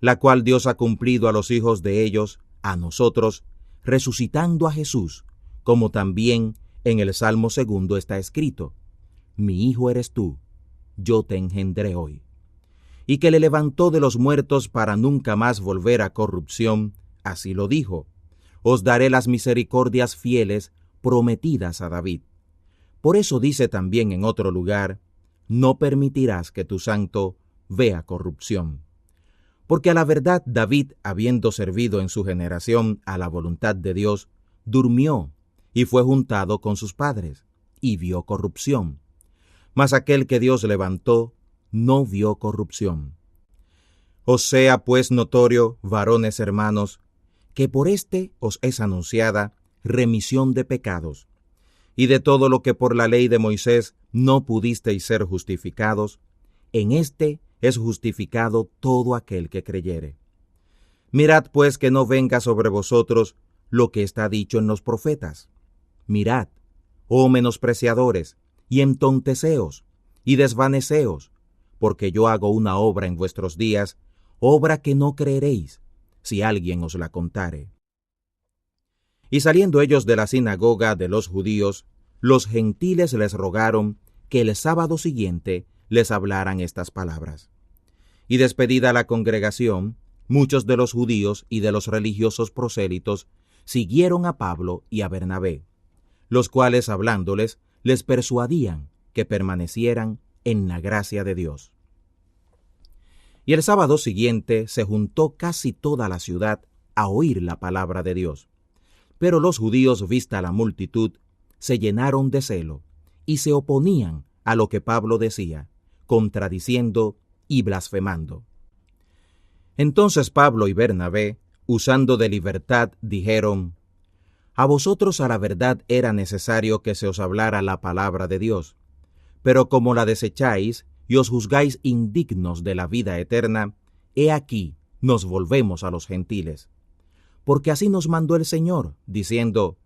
la cual Dios ha cumplido a los hijos de ellos, a nosotros, resucitando a Jesús, como también en el Salmo 2 está escrito: Mi hijo eres tú, yo te engendré hoy. Y que le levantó de los muertos para nunca más volver a corrupción, así lo dijo: Os daré las misericordias fieles prometidas a David. Por eso dice también en otro lugar: No permitirás que tu santo vea corrupción. Porque a la verdad David, habiendo servido en su generación a la voluntad de Dios, durmió y fue juntado con sus padres, y vio corrupción. Mas aquel que Dios levantó no vio corrupción. Os sea pues notorio, varones hermanos, que por éste os es anunciada remisión de pecados, y de todo lo que por la ley de Moisés no pudisteis ser justificados, en éste es justificado todo aquel que creyere. Mirad pues que no venga sobre vosotros lo que está dicho en los profetas. Mirad, oh menospreciadores, y entonteceos, y desvaneceos, porque yo hago una obra en vuestros días, obra que no creeréis, si alguien os la contare. Y saliendo ellos de la sinagoga de los judíos, los gentiles les rogaron que el sábado siguiente les hablaran estas palabras. Y despedida la congregación, muchos de los judíos y de los religiosos prosélitos siguieron a Pablo y a Bernabé, los cuales hablándoles les persuadían que permanecieran en la gracia de Dios. Y el sábado siguiente se juntó casi toda la ciudad a oír la palabra de Dios. Pero los judíos, vista la multitud, se llenaron de celo y se oponían a lo que Pablo decía, contradiciendo y blasfemando. Entonces Pablo y Bernabé, usando de libertad, dijeron: A vosotros a la verdad era necesario que se os hablara la palabra de Dios, pero como la desecháis y os juzgáis indignos de la vida eterna, he aquí nos volvemos a los gentiles. Porque así nos mandó el Señor, diciendo: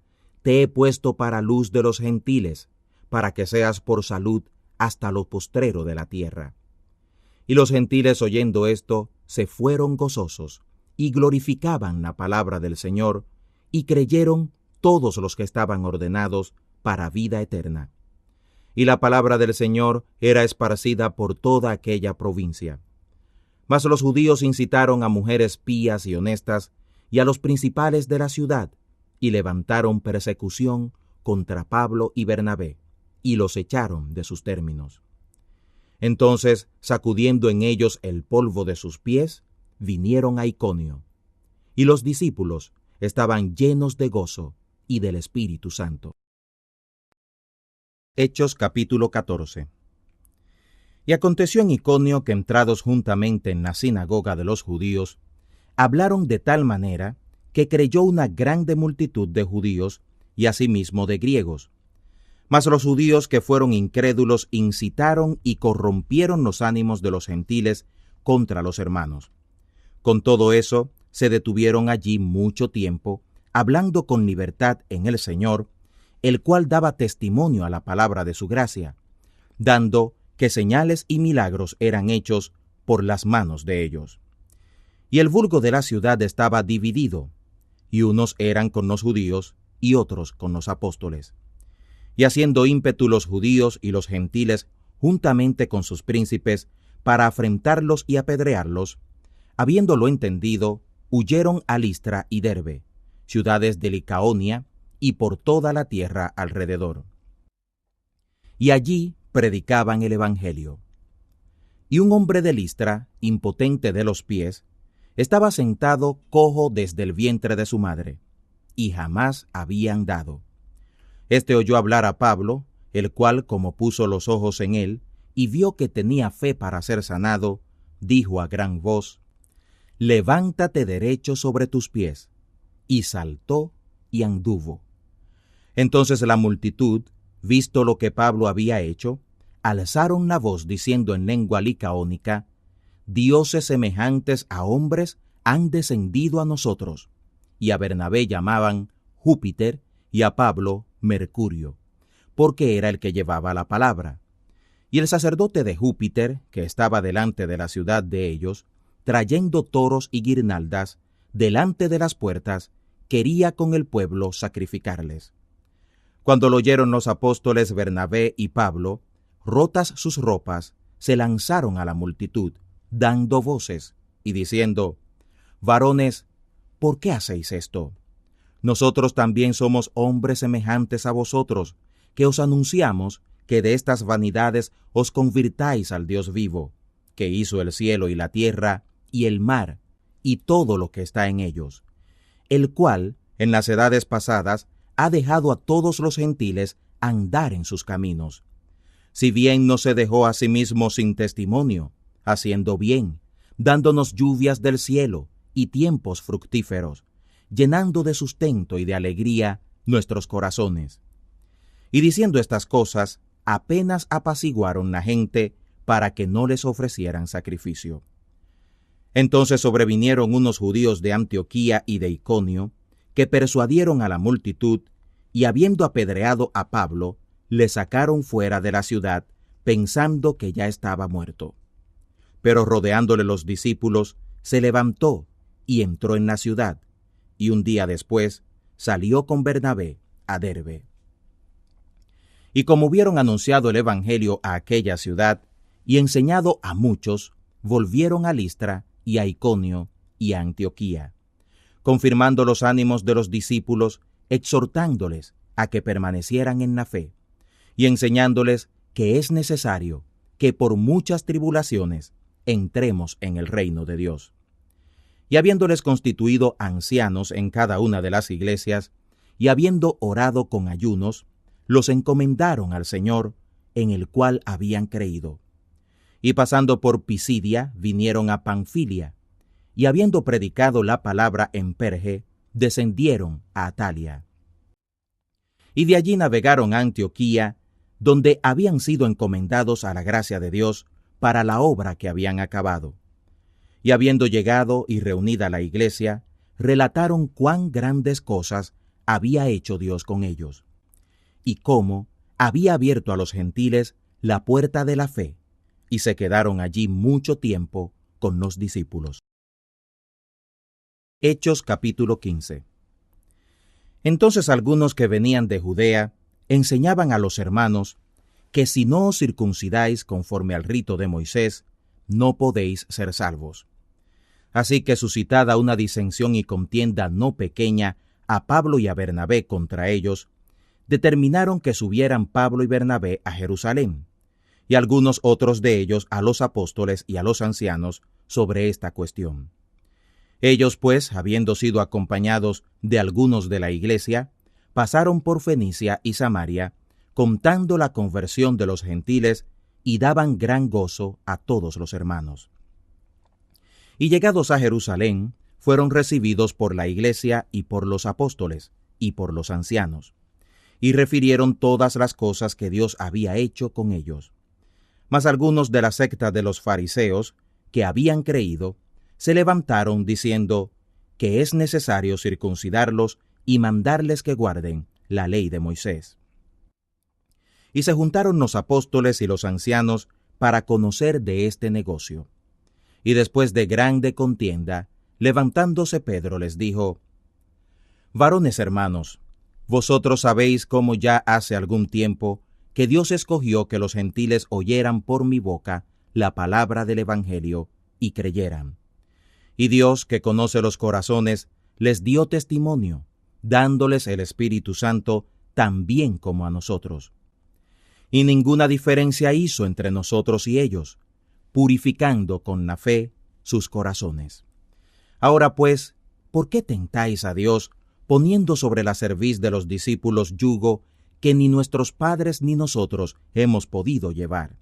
Te he puesto para luz de los gentiles, para que seas por salud hasta lo postrero de la tierra. Y los gentiles, oyendo esto, se fueron gozosos, y glorificaban la palabra del Señor, y creyeron todos los que estaban ordenados para vida eterna. Y la palabra del Señor era esparcida por toda aquella provincia. Mas los judíos incitaron a mujeres pías y honestas, y a los principales de la ciudad, y levantaron persecución contra Pablo y Bernabé, y los echaron de sus términos. Entonces, sacudiendo en ellos el polvo de sus pies, vinieron a Iconio. Y los discípulos estaban llenos de gozo y del Espíritu Santo. Hechos capítulo 14. Y aconteció en Iconio que, entrados juntamente en la sinagoga de los judíos, hablaron de tal manera que creyó una grande multitud de judíos y asimismo de griegos. Mas los judíos que fueron incrédulos incitaron y corrompieron los ánimos de los gentiles contra los hermanos. Con todo eso, se detuvieron allí mucho tiempo, hablando con libertad en el Señor, el cual daba testimonio a la palabra de su gracia, dando que señales y milagros eran hechos por las manos de ellos. Y el vulgo de la ciudad estaba dividido, y unos eran con los judíos y otros con los apóstoles. Y haciendo ímpetu los judíos y los gentiles, juntamente con sus príncipes, para afrentarlos y apedrearlos, habiéndolo entendido, huyeron a Listra y Derbe, ciudades de Licaonia, y por toda la tierra alrededor. Y allí predicaban el evangelio. Y un hombre de Listra, impotente de los pies, estaba sentado cojo desde el vientre de su madre, y jamás había andado. Este oyó hablar a Pablo, el cual, como puso los ojos en él, y vio que tenía fe para ser sanado, dijo a gran voz: Levántate derecho sobre tus pies. Y saltó y anduvo. Entonces la multitud, visto lo que Pablo había hecho, alzaron la voz diciendo en lengua licaónica: Dioses semejantes a hombres han descendido a nosotros. Y a Bernabé llamaban Júpiter y a Pablo Mercurio, porque era el que llevaba la palabra. Y el sacerdote de Júpiter, que estaba delante de la ciudad de ellos, trayendo toros y guirnaldas, delante de las puertas, quería con el pueblo sacrificarles. Cuando lo oyeron los apóstoles Bernabé y Pablo, rotas sus ropas, se lanzaron a la multitud, dando voces y diciendo: «Varones, ¿por qué hacéis esto? Nosotros también somos hombres semejantes a vosotros, que os anunciamos que de estas vanidades os convirtáis al Dios vivo, que hizo el cielo y la tierra y el mar y todo lo que está en ellos, el cual en las edades pasadas ha dejado a todos los gentiles andar en sus caminos. Si bien no se dejó a sí mismo sin testimonio, haciendo bien, dándonos lluvias del cielo y tiempos fructíferos, llenando de sustento y de alegría nuestros corazones». Y diciendo estas cosas, apenas apaciguaron la gente para que no les ofrecieran sacrificio. Entonces sobrevinieron unos judíos de Antioquía y de Iconio, que persuadieron a la multitud, y habiendo apedreado a Pablo, le sacaron fuera de la ciudad, pensando que ya estaba muerto. Pero rodeándole los discípulos, se levantó y entró en la ciudad, y un día después salió con Bernabé a Derbe. Y como hubieron anunciado el evangelio a aquella ciudad, y enseñado a muchos, volvieron a Listra y a Iconio y a Antioquía, confirmando los ánimos de los discípulos, exhortándoles a que permanecieran en la fe, y enseñándoles que es necesario que por muchas tribulaciones entremos en el reino de Dios. Y habiéndoles constituido ancianos en cada una de las iglesias, y habiendo orado con ayunos, los encomendaron al Señor, en el cual habían creído. Y pasando por Pisidia, vinieron a Panfilia, y habiendo predicado la palabra en Perge, descendieron a Atalia. Y de allí navegaron a Antioquía, donde habían sido encomendados a la gracia de Dios para la obra que habían acabado. Y habiendo llegado y reunida la iglesia, relataron cuán grandes cosas había hecho Dios con ellos, y cómo había abierto a los gentiles la puerta de la fe, y se quedaron allí mucho tiempo con los discípulos. Hechos capítulo 15. Entonces algunos que venían de Judea enseñaban a los hermanos que si no os circuncidáis conforme al rito de Moisés, no podéis ser salvos. Así que, suscitada una disensión y contienda no pequeña a Pablo y a Bernabé contra ellos, determinaron que subieran Pablo y Bernabé a Jerusalén, y algunos otros de ellos a los apóstoles y a los ancianos sobre esta cuestión. Ellos, pues, habiendo sido acompañados de algunos de la iglesia, pasaron por Fenicia y Samaria, contando la conversión de los gentiles, y daban gran gozo a todos los hermanos. Y llegados a Jerusalén, fueron recibidos por la iglesia y por los apóstoles y por los ancianos, y refirieron todas las cosas que Dios había hecho con ellos. Mas algunos de la secta de los fariseos, que habían creído, se levantaron diciendo que es necesario circuncidarlos y mandarles que guarden la ley de Moisés. Y se juntaron los apóstoles y los ancianos para conocer de este negocio. Y después de grande contienda, levantándose Pedro les dijo: «Varones hermanos, vosotros sabéis cómo ya hace algún tiempo que Dios escogió que los gentiles oyeran por mi boca la palabra del Evangelio y creyeran. Y Dios, que conoce los corazones, les dio testimonio, dándoles el Espíritu Santo también como a nosotros. Y ninguna diferencia hizo entre nosotros y ellos, purificando con la fe sus corazones. Ahora pues, ¿por qué tentáis a Dios, poniendo sobre la cerviz de los discípulos yugo que ni nuestros padres ni nosotros hemos podido llevar?